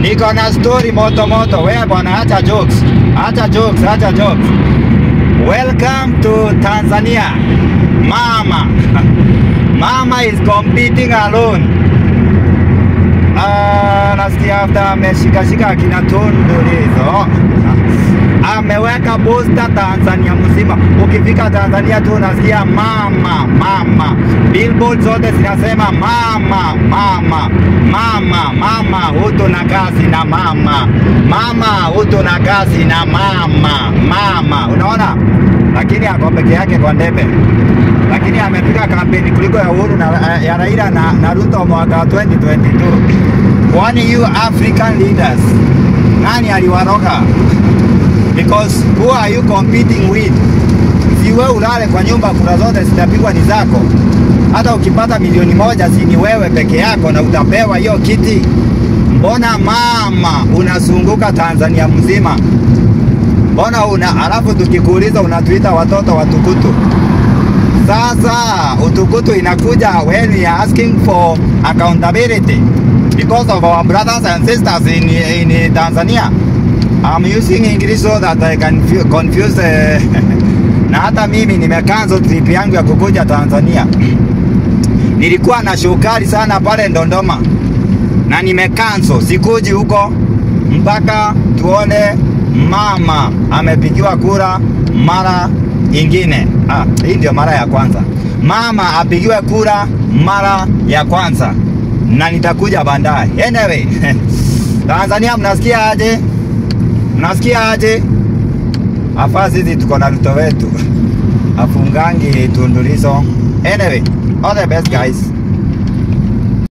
Niko na story moto moto. Wewe bwana, acha jokes. Acha jokes, acha jokes. Welcome to Tanzania. Mama. Mama is competing alone. Nasikia after ameshika kina Tundu hizo. Ameweka poster Tanzania mzima. Ukifika Tanzania tu unasikia mama, mama. Billboard zote zinasema mama, mama, mama, mama, uto na kazi na mama. Mama, uto na kazi na mama, mama. Unaona? Lakini ako peke yake kwa debe. Lakini amepiga kampeni kuliko ya Uhuru ya Raila na Ruto mwaka 2022. Kwani you African leaders, nani aliwaroga? Because who are you competing with? Si wewe ulale kwa nyumba, kura zote zitapigwa ni zako. Hata ukipata milioni moja si ni wewe peke yako na utapewa hiyo kiti. Mbona mama unazunguka Tanzania mzima? Mbona alafu tukikuuliza unatuita watoto watukutu? Sasa utukutu inakuja when we are asking for accountability because of our brothers and sisters in Tanzania. I'm using English so that I can confuse na hata mimi nimecancel trip yangu ya kukuja Tanzania. Nilikuwa na shukari sana pale Dodoma na nimecancel, sikuji huko mpaka tuone mama amepigiwa kura mara ingine. Hii ndio mara ya kwanza. Mama apigiwe kura mara ya kwanza na nitakuja baadaye. Anyway, Tanzania mnasikia aje? Mnasikia aje? Hapa sisi tuko na Ruto wetu. Afungangi Tundu Lissu. Anyway, all the best guys.